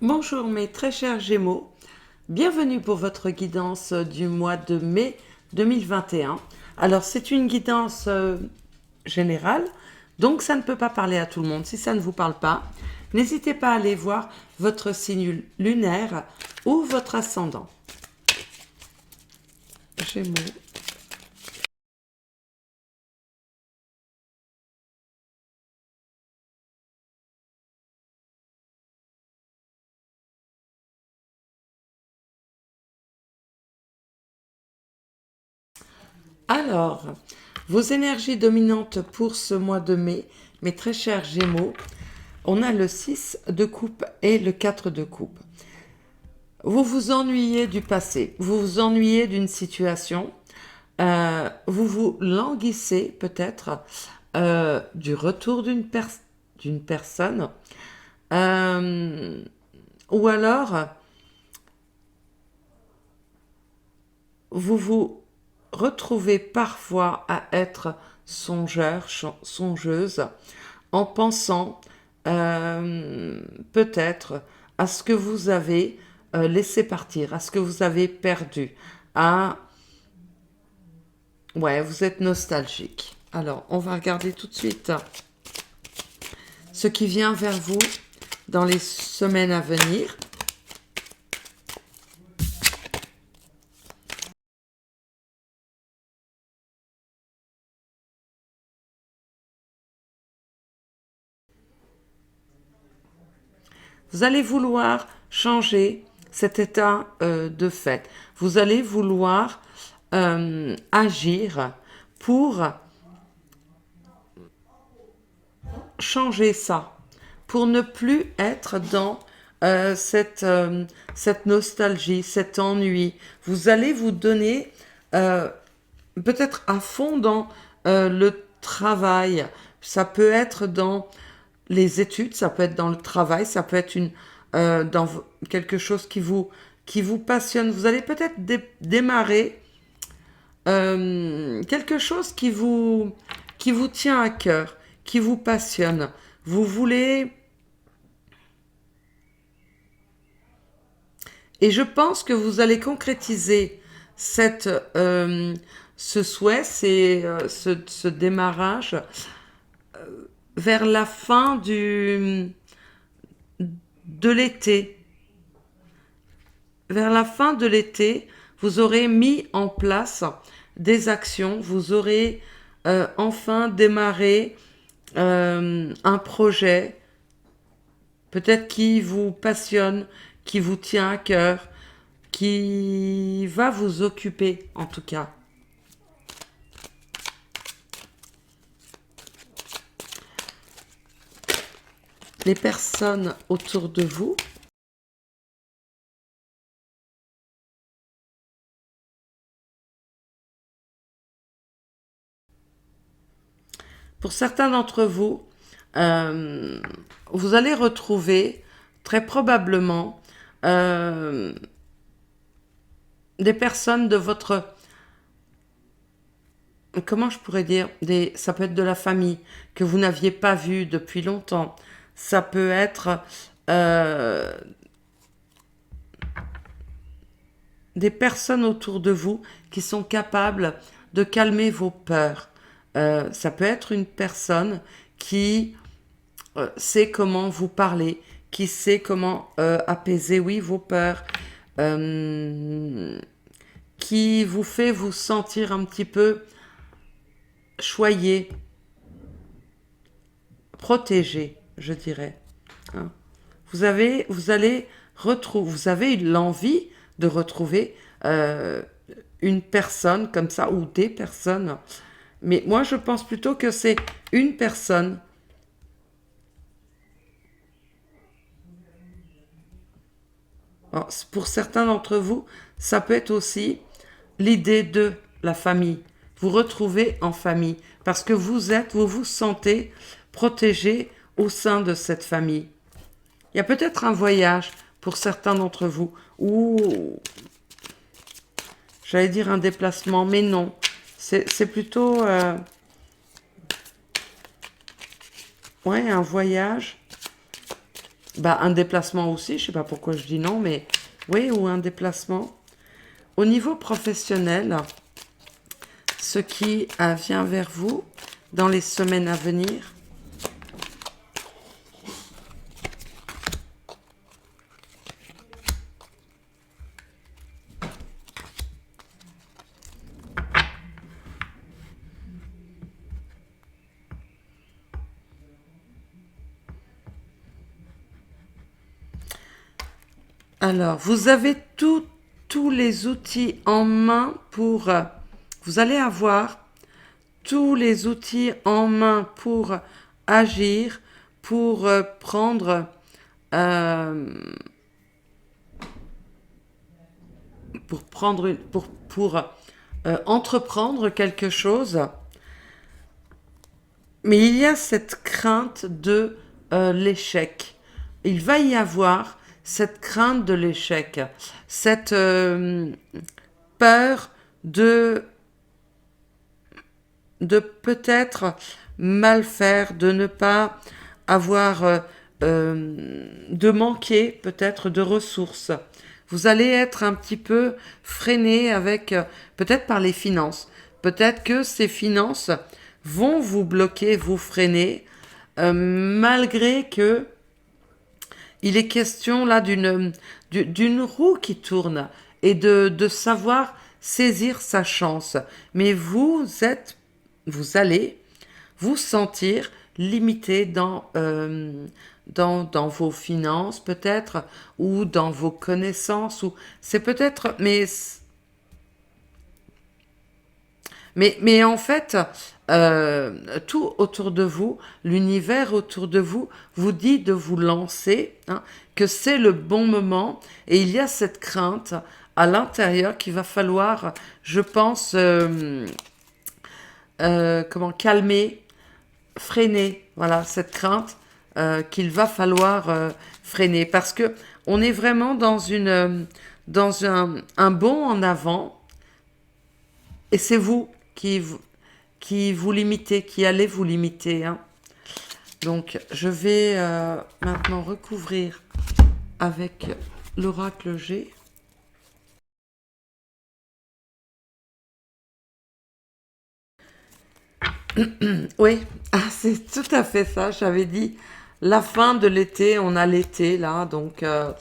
Bonjour mes très chers Gémeaux, bienvenue pour votre guidance du mois de mai 2021. Alors c'est une guidance générale, donc ça ne peut pas parler à tout le monde. Si ça ne vous parle pas, n'hésitez pas à aller voir votre signe lunaire ou votre ascendant. Gémeaux. Alors, vos énergies dominantes pour ce mois de mai, mes très chers Gémeaux, on a le 6 de coupe et le 4 de coupe. Vous vous ennuyez du passé, vous vous ennuyez d'une situation, vous vous languissez peut-être du retour d'une personne, euh, ou alors vous vous retrouvez parfois à être songeur, songeuse, en pensant peut-être à ce que vous avez laissé partir, à ce que vous avez perdu, à... Ouais, vous êtes nostalgique. Alors, on va regarder tout de suite ce qui vient vers vous dans les semaines à venir. Vous allez vouloir changer cet état de fait. Vous allez vouloir agir pour changer ça, pour ne plus être dans cette nostalgie, cet ennui. Vous allez vous donner peut-être à fond dans le travail. Ça peut être dans les études, ça peut être dans le travail, ça peut être dans quelque chose qui vous passionne. Vous allez peut-être démarrer quelque chose qui vous tient à cœur, qui vous passionne. Vous voulez... Et je pense que vous allez concrétiser ce souhait, ce démarrage vers la fin de l'été. Vers la fin de l'été, vous aurez mis en place des actions, vous aurez enfin démarré un projet, peut-être qui vous passionne, qui vous tient à cœur, qui va vous occuper en tout cas. Les personnes autour de vous, pour certains d'entre vous, euh, vous allez retrouver très probablement des personnes de votre... Comment je pourrais dire ça peut être de la famille que vous n'aviez pas vue depuis longtemps. Ça peut être euh, des personnes autour de vous qui sont capables de calmer vos peurs. Ça peut être une personne qui sait comment vous parler, qui sait comment apaiser, oui, vos peurs, euh, qui vous fait vous sentir un petit peu choyé, protégé, je dirais. Hein. Vous allez retrouver, vous avez l'envie de retrouver une personne comme ça ou des personnes. Mais moi, je pense plutôt que c'est une personne. Alors, pour certains d'entre vous, ça peut être aussi l'idée de la famille. Vous retrouvez en famille parce que vous vous sentez protégé au sein de cette famille. Il y a peut-être un voyage pour certains d'entre vous ou j'allais dire un déplacement, mais non. C'est plutôt ouais, un voyage Bah, un déplacement aussi, je sais pas pourquoi je dis non, mais oui, ou un déplacement. Au niveau professionnel, ce qui vient vers vous dans les semaines à venir. Alors, vous avez tous les outils en main pour... vous allez avoir tous les outils en main pour agir, pour prendre... euh, pour prendre une, pour entreprendre quelque chose, mais il y a cette crainte de l'échec. Il va y avoir cette crainte de l'échec, cette peur de peut-être mal faire, de ne pas avoir, de manquer peut-être de ressources. Vous allez être un petit peu freiné avec, peut-être par les finances. Peut-être que ces finances vont vous bloquer, vous freiner, malgré que il est question là d'une roue qui tourne et de savoir saisir sa chance. Mais vous allez vous sentir limité dans vos finances peut-être, ou dans vos connaissances, ou c'est peut-être, mais en fait, tout autour de vous, l'univers autour de vous, vous dit de vous lancer, hein, que c'est le bon moment, et il y a cette crainte à l'intérieur qu'il va falloir, je pense, comment calmer, freiner, voilà, cette crainte qu'il va falloir freiner, parce que on est vraiment dans un bond en avant, et c'est vous qui vous limitez, qui allez vous limiter, hein. Donc, je vais maintenant recouvrir avec l'oracle G. Oui, c'est tout à fait ça. J'avais dit la fin de l'été, on a l'été là, donc euh,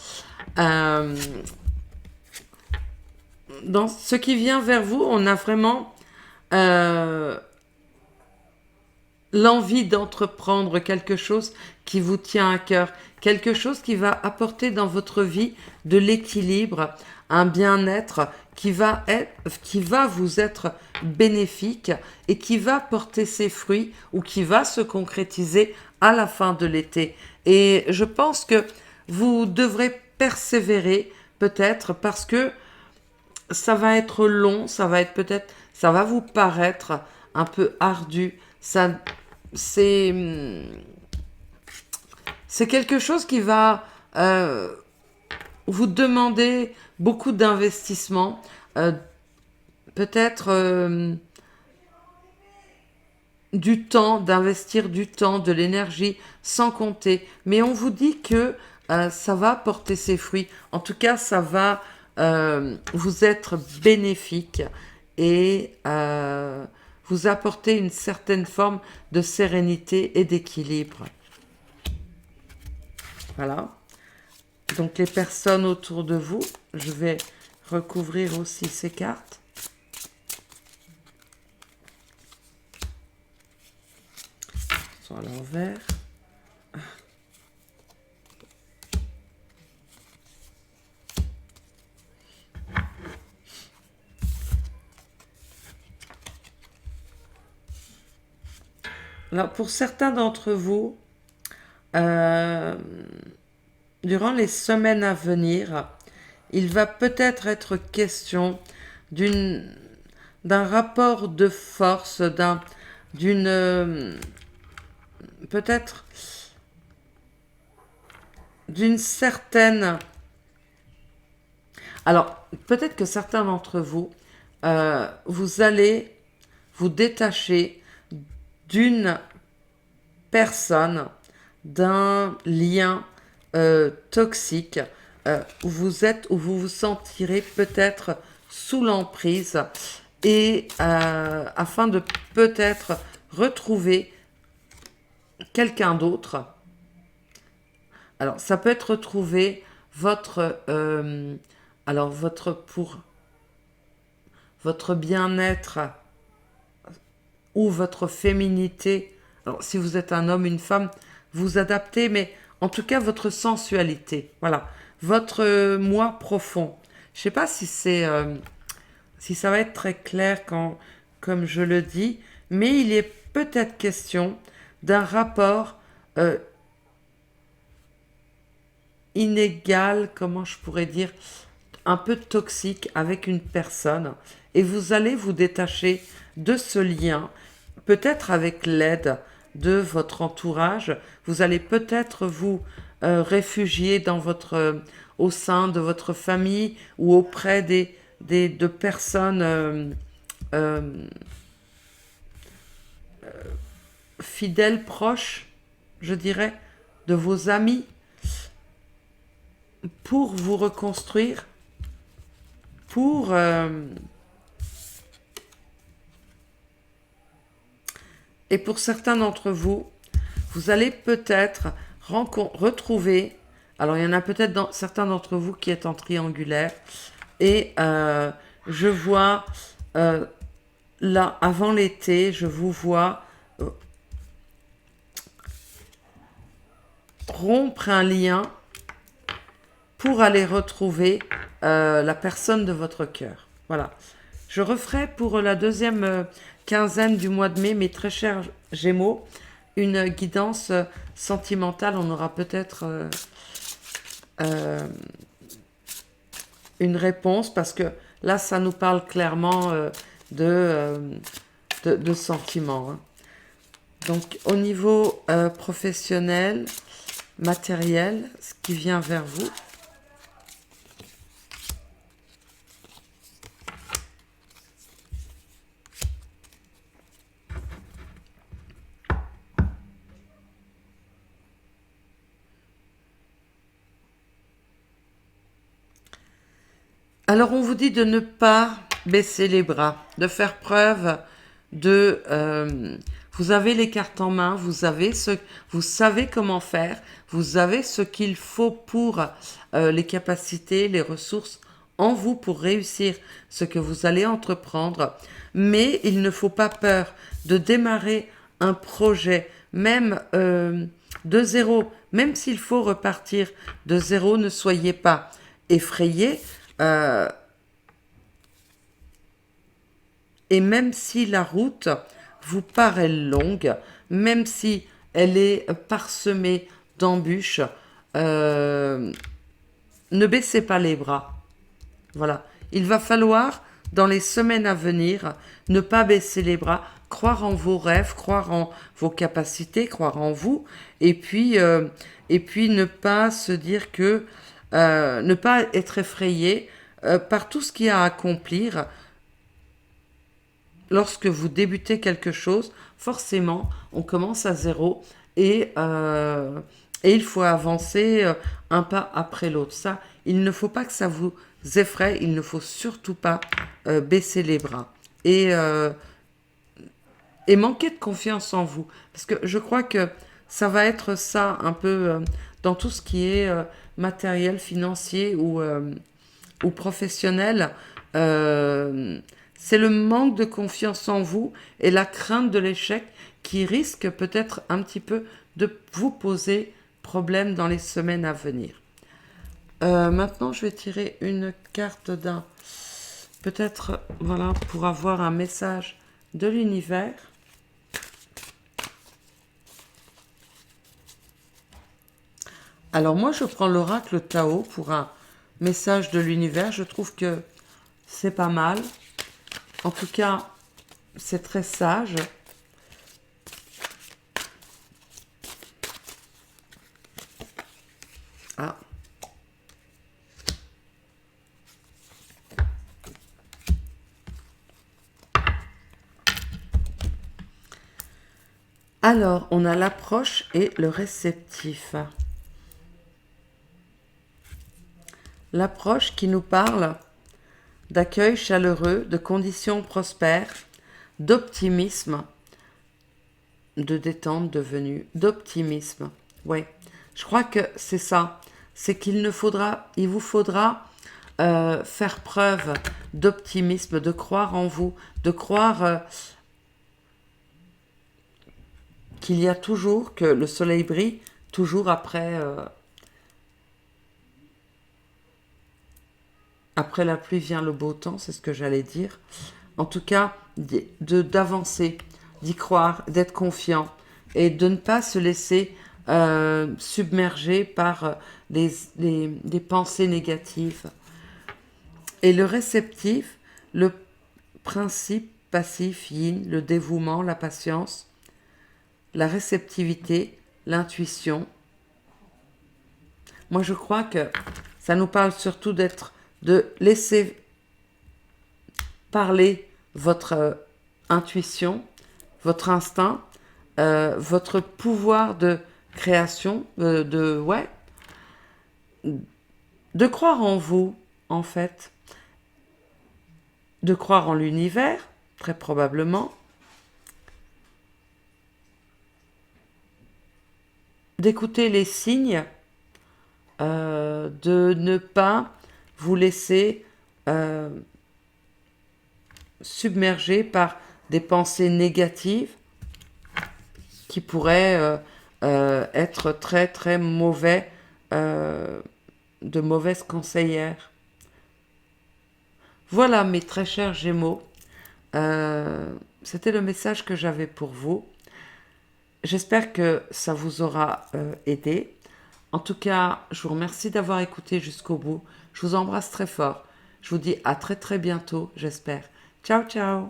dans ce qui vient vers vous, on a vraiment euh, l'envie d'entreprendre quelque chose qui vous tient à cœur, quelque chose qui va apporter dans votre vie de l'équilibre, un bien-être qui va vous être bénéfique et qui va porter ses fruits ou qui va se concrétiser à la fin de l'été. Et je pense que vous devrez persévérer peut-être parce que ça va être long, ça va être peut-être, ça va vous paraître un peu ardu. Ça, c'est, c'est quelque chose qui va vous demander beaucoup d'investissement, euh, peut-être du temps, d'investir du temps, de l'énergie, sans compter. Mais on vous dit que ça va porter ses fruits. En tout cas, ça va vous être bénéfique et vous apporter une certaine forme de sérénité et d'équilibre. Voilà. Donc les personnes autour de vous, je vais recouvrir aussi ces cartes. Elles sont à l'envers. Alors pour certains d'entre vous, euh, durant les semaines à venir, il va peut-être être question d'une d'un rapport de force, d'une peut-être d'une certaine. Alors peut-être que certains d'entre vous, vous allez vous détacher d'une personne, d'un lien toxique où vous êtes, où vous vous sentirez peut-être sous l'emprise et afin de peut-être retrouver quelqu'un d'autre. Alors, ça peut être retrouver votre, alors pour votre bien-être ou votre féminité. Alors, si vous êtes un homme, une femme, vous adaptez, mais en tout cas, votre sensualité. Voilà. Votre moi profond. Je ne sais pas si si ça va être très clair comme je le dis, mais il est peut-être question d'un rapport euh, inégal, comment je pourrais dire, un peu toxique avec une personne. Et vous allez vous détacher de ce lien, peut-être avec l'aide de votre entourage. Vous allez peut-être vous réfugier dans au sein de votre famille ou auprès de personnes euh, fidèles, proches, je dirais, de vos amis, pour vous reconstruire, pour et pour certains d'entre vous, vous allez peut-être retrouver, alors il y en a peut-être certains d'entre vous qui est en triangulaire, et je vois là, avant l'été, je vous vois rompre un lien pour aller retrouver la personne de votre cœur. Voilà. Je referai pour la deuxième quinzaine du mois de mai, mes très chers Gémeaux, une guidance sentimentale. On aura peut-être une réponse parce que là, ça nous parle clairement de sentiments. Hein. Donc, au niveau professionnel, matériel, ce qui vient vers vous. Alors, on vous dit de ne pas baisser les bras, de faire preuve de... vous avez les cartes en main, vous savez comment faire, vous avez ce qu'il faut pour les capacités, les ressources en vous pour réussir ce que vous allez entreprendre. Mais il ne faut pas peur de démarrer un projet, même de zéro, même s'il faut repartir de zéro, ne soyez pas effrayés. Et même si la route vous paraît longue, même si elle est parsemée d'embûches, ne baissez pas les bras. Voilà. Il va falloir, dans les semaines à venir, ne pas baisser les bras, croire en vos rêves, croire en vos capacités, croire en vous, et puis ne pas se dire que, ne pas être effrayé par tout ce qu'il y a à accomplir. Lorsque vous débutez quelque chose, forcément, on commence à zéro et il faut avancer un pas après l'autre. Ça, il ne faut pas que ça vous effraie, il ne faut surtout pas baisser les bras et manquer de confiance en vous. Parce que je crois que ça va être ça un peu dans tout ce qui est matériel, financier ou professionnel. C'est le manque de confiance en vous et la crainte de l'échec qui risque peut-être un petit peu de vous poser problème dans les semaines à venir. Maintenant, je vais tirer une carte d'un... Peut-être, voilà, pour avoir un message de l'univers. Alors moi, je prends l'oracle Tao pour un message de l'univers. Je trouve que c'est pas mal. En tout cas, c'est très sage. Ah. Alors, on a l'approche et le réceptif. l'approche qui nous parle d'accueil chaleureux, de conditions prospères, d'optimisme, de détente devenue, d'optimisme. Ouais, je crois que c'est ça. C'est qu'il vous faudra faire preuve d'optimisme, de croire en vous, de croire qu'il y a toujours, que le soleil brille toujours après la pluie vient le beau temps, c'est ce que j'allais dire. En tout cas, d'avancer, d'y croire, d'être confiant et de ne pas se laisser submerger par des pensées négatives. Et le réceptif, le principe passif yin, le dévouement, la patience, la réceptivité, l'intuition. Moi, je crois que ça nous parle surtout de laisser parler votre intuition, votre instinct, votre pouvoir de création, de croire en vous, en fait, de croire en l'univers, très probablement, d'écouter les signes, de ne pas vous laisser submerger par des pensées négatives qui pourraient être très très mauvais, de mauvaises conseillères. Voilà mes très chers Gémeaux, c'était le message que j'avais pour vous. J'espère que ça vous aura aidé. En tout cas, je vous remercie d'avoir écouté jusqu'au bout. Je vous embrasse très fort. Je vous dis à très très bientôt, j'espère. Ciao, ciao!